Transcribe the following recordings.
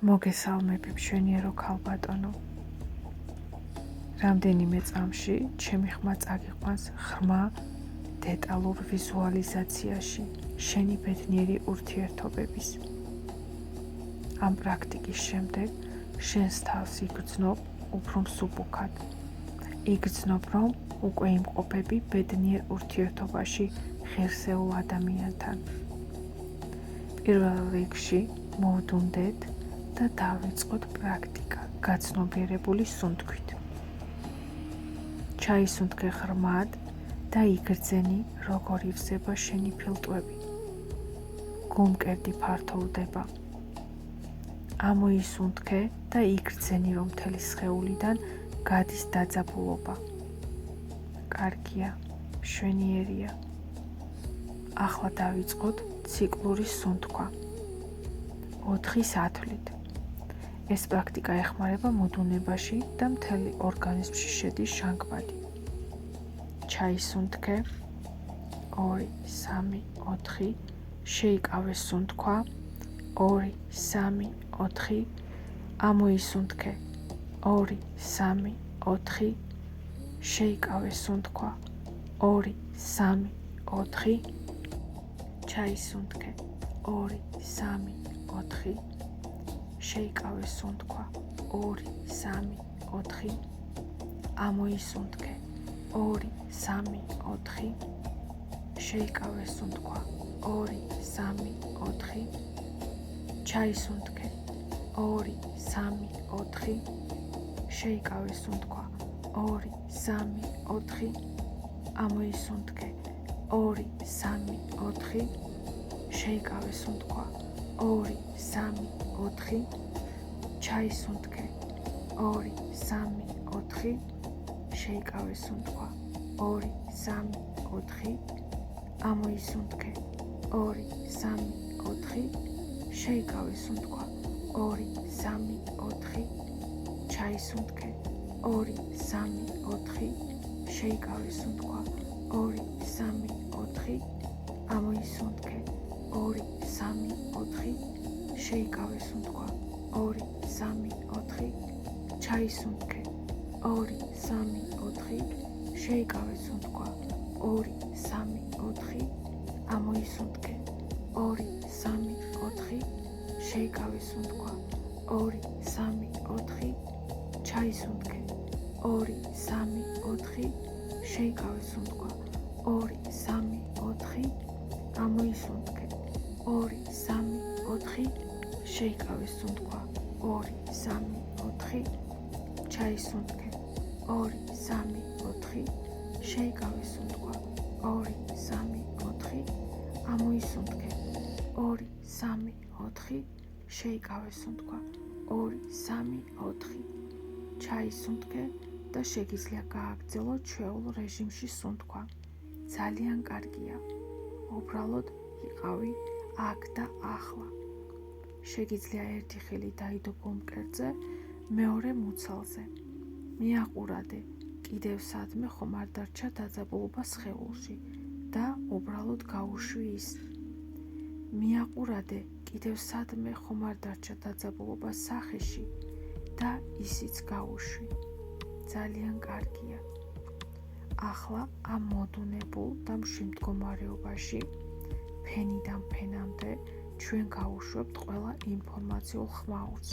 მოგესალმები მშვენიერო ქალბატონო. რამდენიმე წამში ჩემი ხმა წაგიყვანს ღრმა დეტალურ ვიზუალიზაციაში შენი ბედნიერი ურთიერთობების. ამ პრაქტიკის შემდეგ შენს თავს იგრძნობ უფრო მსუბუქად. იგრძნობ, რომ უკვე იმყოფები ბედნიერ ურთიერთობაში ღირსეულ ადამიანთან. პირველ რიგში მოვდუნდეთ და დავიწყოთ პრაქტიკა გაცნობიერებული სუნთქვით. ჩაისუნთქე ღრმად და იგრძენი, როგორ ივსება შენი ფილტვები. გულმკერდი ფართოვდება. ამოისუნთქე და იგრძენი, რომ მთელი სხეულიდან გადის დაძაბულობა. კარგია, მშვენიერია. ახლა დავიწყოთ ციკლური სუნთქვა. 4-ის ათვლით. ეს პრაქტიკა ეხმარება მოდუნებაში და მთელი ორგანიზმში შედის ჟანგბადი. ჩაისუნთქე 2, 3, 4, შეიკავე სუნთქვა 2, 3, 4, ამოისუნთქე 2, 3, 4, შეიკავე სუნთქვა 2, 3, 4, ჩაისუნთქე 2, 3, 4, შეიკავე სუნთქვა 2, 3, 4, ამოისუნთქე 2, 3, 4, შეიკავე სუნთქვა 2, 3, 4, ჩაისუნთქე 2, 3, 4, შეიკავე სუნთქვა 2, 3, 4, ამოისუნთქე 2, 3, 4, შეიკავე სუნთქვა 2, 3, 4, ჩაისუნთქე 2, 3, 4, შეიკავე სუნთქვა 2, 3, 4, ამოისუნთქე 2, 3, 4, შეიკავე სუნთქვა 2, 3, 4, ჩაისუნთქე 2, 3, 4, შეიკავე სუნთქვა 2, 3, 4, ამოისუნთქე 2, 3, 4, შეიკავე სუნთქვა 2, 3, 4, ჩაისუნთქე 2, 3, 4, შეიკავე სუნთქვა 2, 3, 4, ამოისუნთქე 2, 3, 4, შეიკავე სუნთქვა 2, 3, 4, ჩაისუნთქე 2, 3, 4, შეიკავე სუნთქვა 2, 3, 4, ამოისუნთქე 2, 3, 4, შეიკავე სუნთქვა 2, 3, 4, ჩაისუნთქე 2, 3, 4, შეიკავე სუნთქვა 2, 3, 4, ამოისუნთქე 2, 3, 4, შეიკავე სუნთქვა 2, 3, 4, ჩაისუნთქე და შეგიძლია გააგრძელოთ ჩვეულ რეჟიმში სუნთქვა. ძალიან კარგია. უბრალოდ იყავი აქ და ახლა. შეგიძლია ერთი ხელი დაიდო გულმკერდზე, მეორე მუცელზე. მიაყურადე, კიდევ სადმე ხომ არ დარჩა დაძაბულობა სხეულში და უბრალოდ გაუშვი ის. მიაყურადე, კიდევ სადმე ხომ არ დარჩა დაძაბულობა სახეში და ისიც გაუშვი. ძალიან კარგია. ახლა ამ მოდუნებულ და მშვიდ მდგომარეობაში ფენიდან ფენამდე ჩვენ გავუშვებთ ყველა ინფორმაციულ ხმაურს.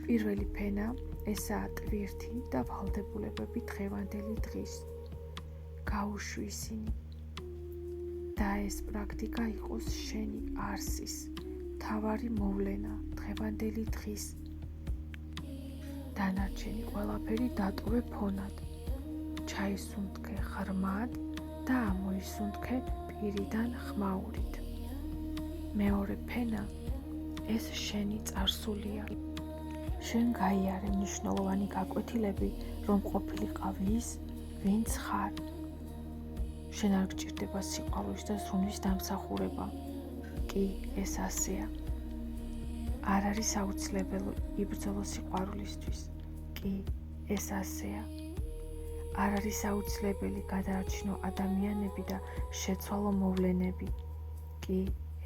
პირველი ფენა ესაა ტვირთი და ვალდებულებები დღევანდელი დღის. გაუშვი ისინი. და ეს პრაქტიკა იყოს შენი არსის მთავარი მოვლენა დღევანდელი დღის. დანარჩენი ყველაფერი დატოვე ფონად. ჩაისუნთქე ღრმად და ამოისუნთქე პირიდან ხმაურით. მეორე ფენა ეს შენი წარსულია. შენ გაიარე მნიშვნელოვანი გაკვეთილები, რომ ყოფილიყავი ის, ვინც ხარ. შენ არ გჭირდება სიყვარულის და ზრუნვის დამსახურება. კი, ეს ასეა. არ არის აუცილებელი იბრძოლო სიყვარულისთვის. კი, ეს ასეა. არ არის აუცილებელი გადაარჩინო ადამიანები და შეცვალო მოვლენები. კი,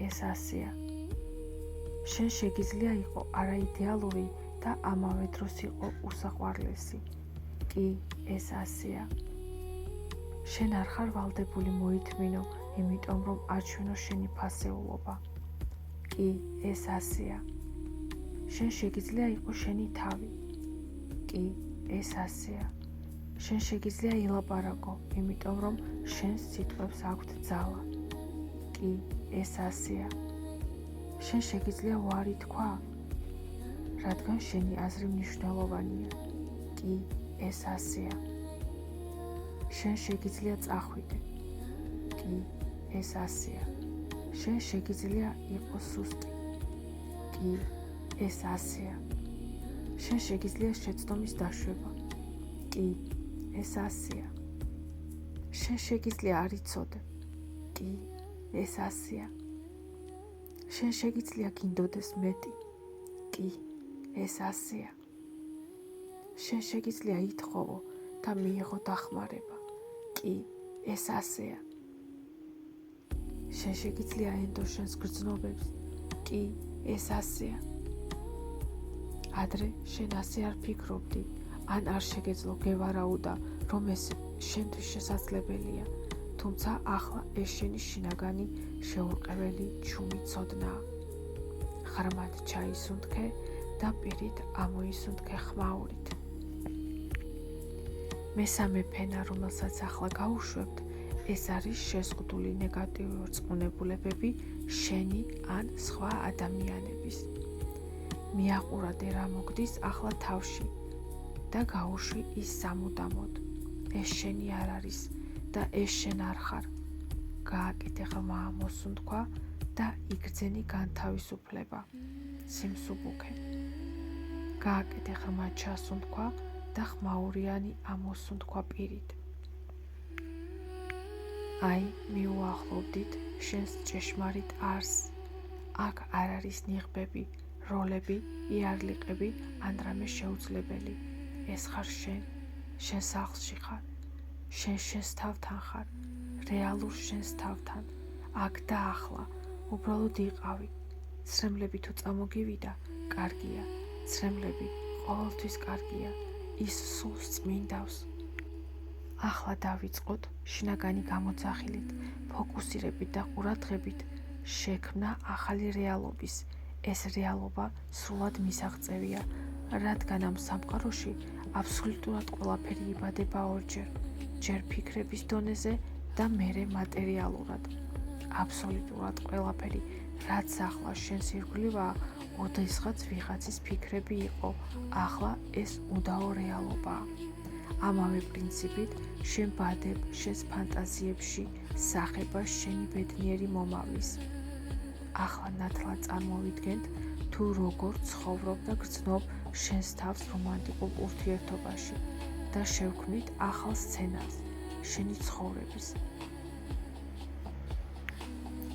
ეს ასეა. შენ შეგიძლია იყო არაიდეალური და ამავე დროს იყო უსაყვარლესი. კი, ეს ასეა. შენ არ ხარ ვალდებული მოითმინო, იმიტომ რომ აჩვენო შენი ფასეულობა. კი, ეს ასეა. შენ შეგიძლია იყო შენი თავი. კი, ეს ასეა. შენ შეგიძლია ილაპარაკო, იმიტომ რომ შენს სიტყვებს აქვთ ძალა. კი, ეს ასეა. შენ შეგიძლია უარი თქვა, რადგან შენი აზრი მნიშვნელოვანია. კი, ეს ასეა. შენ შეგიძლია წახვიდე. კი, ეს ასეა. შენ შეგიძლია იყო სუსტი. კი, ეს ასეა. შენ შეგიძლია შეცდომის დაშვება. კი, ეს ასეა. შენ შეგიძლია არ იცოდე. კი, ეს ასეა. შენ შეგიძლია გინდოდეს მეტი. კი, ეს ასეა. შენ შეგიძლია ითხოვო და მიიღო დახმარება. კი, ეს ასეა. შენ შეგიძლია ენდო შენს გრძნობებს. კი, ეს ასეა. ადრე შენ ასე არ ფიქრობდი, ან არ შეგეძლო გევარაუდა, რომ ეს შენთვის შესაძლებელია, თუმცა ახლა ეს შენი შინაგანი შეურყეველი ჩუმი ცოდნაა. ღრმად ჩაისუნთქე და პირით ამოისუნთქე ხმაურით. მესამე ფენა, რომელსაც ახლა გავუშვებთ, ეს არის შეზღუდული ნეგატიური რწმუნებულებები შენი ან სხვა ადამიანების. მიაყურადე რა მოგდის ახლა თავში და გაუშვი ის სამუდამოდ. ეს შენი არ არის და ეს შენ არ ხარ. გააკეთე ღრმა ამოსუნთქვა და იგრძენი განთავისუფლება, სიმსუბუქე. გააკეთე ღრმა ჩასუნთქვა და ხმაურიანი ამოსუნთქვა პირით. აი, მიუახლოვდით შენს ჭეშმარიტ არსს. აქ არ არის ნიღბები, როლები, იარლიყები ან რამე შეუძლებელი. ეს ხარ შენ, შენ სახლში ხარ, შენ შენს თავთან ხარ, რეალურ შენს თავთან, აქ და ახლა, უბრალოდ იყავი. ცრემლები თუ წამოგივიდა, კარგია, ცრემლები ყოველთვის კარგია, ის სულს წმინდავს. ახლა დავიწყოთ შინაგანი გამოძახილით, ფოკუსირებით და ყურადღებით შექმნა ახალი რეალობის. ეს რეალობა სრულად მისაღწევია, რადგან ამ სამყაროში აბსოლუტურად ყველაფერი იბადება ორჯერ, ჯერ ფიქრების დონეზე და მერე მატერიალურად. აბსოლუტურად ყველაფერი, რაც ახლა შენს ირგვლივაა, ოდესღაც ვიღაცის ფიქრები იყო, ახლა ეს უდაო რეალობაა. ამავე პრინციპით, შენ ბადებ შენს ფანტაზიებში სახება შენი ბედნიერი მომავლის. ახლა ნათლად წარმოვიდგენთ, თუ როგორ ცხოვრობ და გრძნობ შენს თავს რომანტიკულ ურთიერთობაში და შევქმნით ახალ სცენარს, შენი ცხოვრების.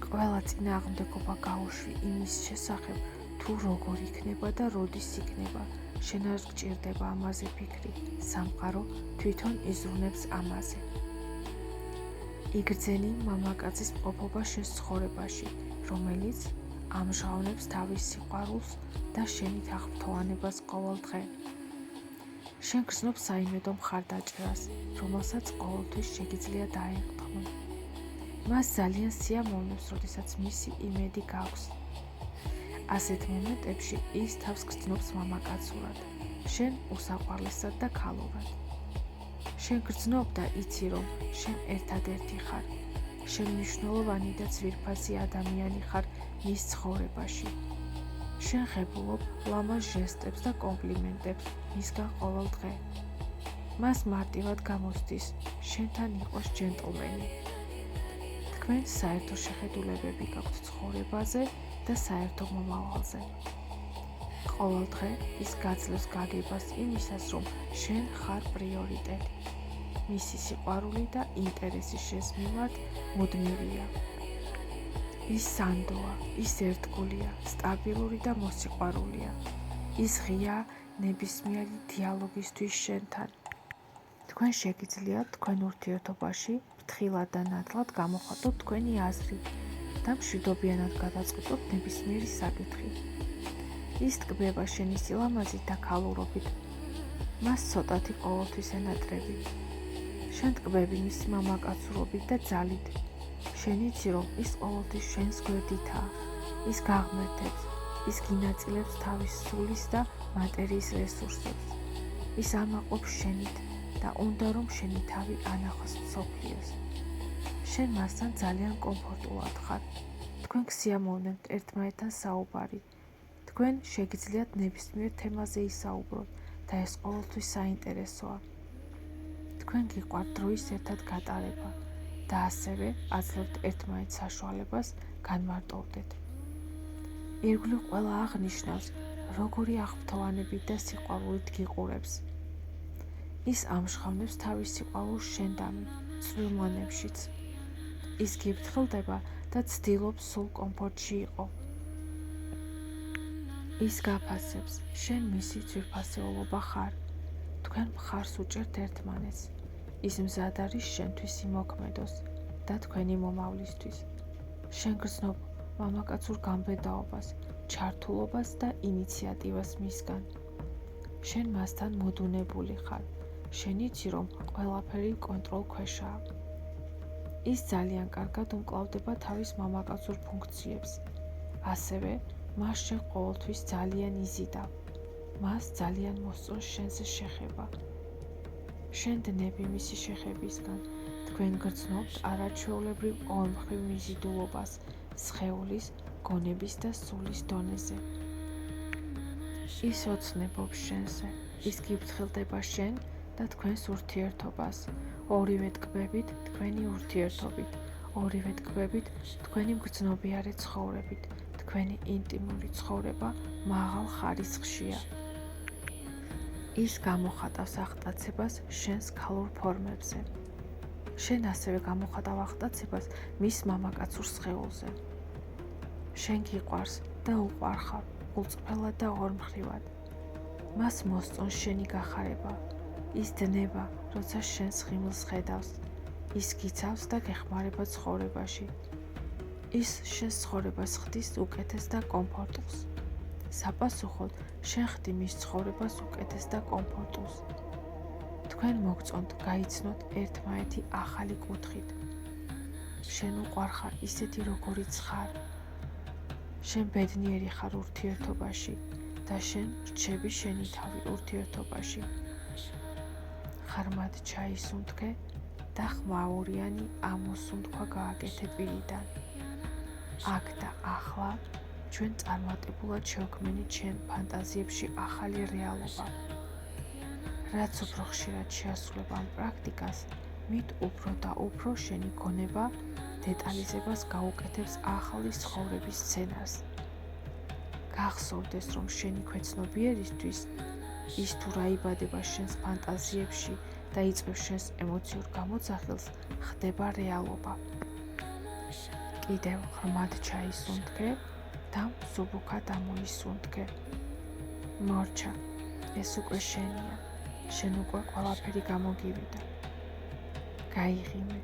ყველა წინააღმდეგობა გაუშვი იმის შესახებ, თუ როგორ იქნება და როდის იქნება. შენ არ გჭირდება ამაზე ფიქრი, სამყარო თვითონ იზრუნებს ამაზე. იგრძენი მამაკაცის მყოფობა შენს ცხოვრებაში, რომელიც ამჟღავნებს თავის სიყვარულს და შენი თაღმფრთოვანებას ყოველ დღე. შენ გრძნობ საიმედო მხარდაჭერას, რომელსაც ყოველთვის შეგიძლია დაეღთმო. მას ძალიან სიამოვნებს, როდესაც მისი იმედი გაქვს. ასეთ მომენტებში ის თავს გრძნობს მამაკაცურად, შენ უსაყვარლესად და ქალურად. შენ გრძნობ და იცი, რომ შენ ერთადერთი ხარ. შენ მნიშვნელოვანი და ძვირფასი ადამიანი ხარ მის ცხოვრებაში. შენ ღებულობ ლამაზ ჟესტებს და კომპლიმენტებს მისგან ყოველ დღე. მას მარტივად გამოსდის შენთან იყოს ჯენტლმენი. თქვენ საერთო შეხედულებები გაქვთ ცხოვრებაზე და საერთო მომავალზე. ყოველ დღე ის გაძლევს გაგებას იმისას, რომ შენ ხარ პრიორიტეტი. მისი სიყვარული და ინტერესი შენს მიმართ მუდმივია. ის სანდოა, ის ერთგულია, სტაბილური და მოსიყვარულია. ის ღია ნებისმიერი დიალოგისთვის შენთან. თქვენ შეგიძლიათ თქვენ ურთიერთობაში ფრთხილად და ნათლად გამოხატოთ თქვენი აზრი და მშვიდობიანად გადაწყვიტოთ ნებისმიერი საკითხი. ის ტკბება შენი სილამაზით და ქალურობით. მას ცოტათი ყოველთვის ენატრები. შენ ტკბები მისი მამაკაცურობით და ძალით. შენ იცი, რომ ის ყოველთვის შენს გვერდითაა. ის გაღმერთებს, ის გინაწილებს თავის სულის და მატერიის რესურსებს. ის ამაყობს შენით და უნდა რომ შენი თავი ანახოს მსოფლიოს. შენ მასთან ძალიან კომფორტულად ხარ. თქვენ გსიამოვნებთ ერთმანეთთან საუბარი. თქვენ შეგიძლიათ ნებისმიერ თემაზე ისაუბროთ და ეს ყოველთვის საინტერესოა. თქვენ გიყვართ დროის ერთად გატარება და ასევე აძლევთ ერთმანეთს საშუალებას განმარტოვდეთ. ირგვლივ ყველა აღნიშნავს, როგორი აღფრთოვანებით და სიყვარულით გიყურებს. ის ამჟღავნებს თავის სიყვარულს შენდამი, წვრილ მონებშიც. ის გიფრთხილდება და ცდილობს სულ კომფორტში იყო. ის გაფასებს, შენ მისი ძვირფასეულობა ხარ. თქვენ მხარს უჭერთ ერთმანეთს. ის მზად არის შენთვის იმოქმედოს და თქვენი მომავლისთვის. შენ გრძნობ მამაკაცურ გამბედაობას, ჩართულობას და ინიციატივას მისგან. შენ მასთან მოდუნებული ხარ. შენ იცი, რომ ყველაფერი კონტროლ ქვეშაა. ის ძალიან კარგად უმკლავდება თავის მამაკაცურ ფუნქციებს. ასევე მას შენ ყოველთვის ძალიან იზიდავ. მას ძალიან მოსწონს შენზე შეხება. შენ დნები მისი შეხებისგან. თქვენ გრძნობთ არაჩვეულებრივ ორმხრივ მიზიდულობას სხეულის, გონების და სულის დონეზე. ის ოცნებობს შენზე. ის გიფრთხილდება შენ და თქვენს ურთიერთობას. ორივე ტკბებით თქვენი ურთიერთობით. ორივე ტკბებით თქვენი მგრძნობიარე ცხოვრებით. თქვენი ინტიმური ცხოვრება მაღალ ხარისხშია. ის გამოხატავს აღტაცებას შენს ქალურ ფორმებზე. შენ ასევე გამოხატავ აღტაცებას მის მამაკაცურ სხეულზე. შენ გიყვარს და უყვარ ხარ, უწყფელად და ორმხრივად. მას მოსწონს შენი გახარება. ის დნება, როცა შენს ღიმილს ხედავს. ის გიცავს და გეხმარება ცხოვრებაში. ის შენს ცხოვრებას ხდის უკეთეს და კომფორტულს. საპასუხოდ, შენ ხდი მის ცხოვრებას უკეთეს და კომფორტულს. თქვენ მოგწონთ გაიცნოთ ერთმანეთი ახალი კუთხით. შენ უყვარ ხარ ისეთი, როგორიც ხარ. შენ ბედნიერი ხარ ურთიერთობაში და შენ რჩები შენი თავი ურთიერთობაში. ღრმად ჩაისუნთქე და ხმაურიანი ამოსუნთქვა გააკეთე პირიდან. აქ და ახლა ჩვენ წარმატებულად შევქმნით შენ ფანტაზიებში ახალი რეალობა. რაც უფრო ხშირად შეასრულებ ამ პრაქტიკას, მით უფრო და უფრო შენი გონება დეტალიზებას გაუკეთებს ახალი ცხოვრების სცენარს. გახსოვდეს, რომ შენი ქვეცნობიერისთვის ის თუ რა იბადება შენს ფანტაზიებში და იწვევს შენს ემოციურ გამოძახილს, ხდება რეალობა. კიდევ ღრმად ჩაისუნთქე და მსუბუქად ამოისუნთქე. მორჩა, ეს უკვე შენია. შენ უკვე ყველაფერი გამოგივიდა. გაიღიმე.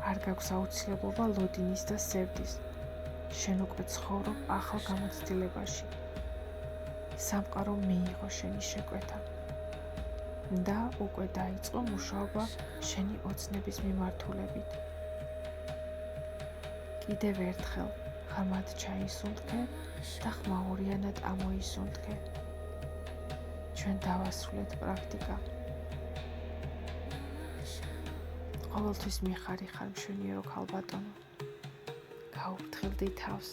არ გაქვს აუცილებლობა ლოდინის და სევდის. შენ უკვე ცხოვრობ ახალ გამოცდილებაში. სამყარო მიიღო შენი შეკვეთა და უკვე დაიწყო მუშაობა შენი ოცნების მიმართულებით. კიდევ ერთხელ ღრმად ჩაისუნთქე და ხმაურიანად ამოისუნთქე. ჩვენ დავასრულეთ პრაქტიკა. ყოველთვის მიხარი ხარ მშვენიერო ქალბატონო. გაუფრთხილდი თავს.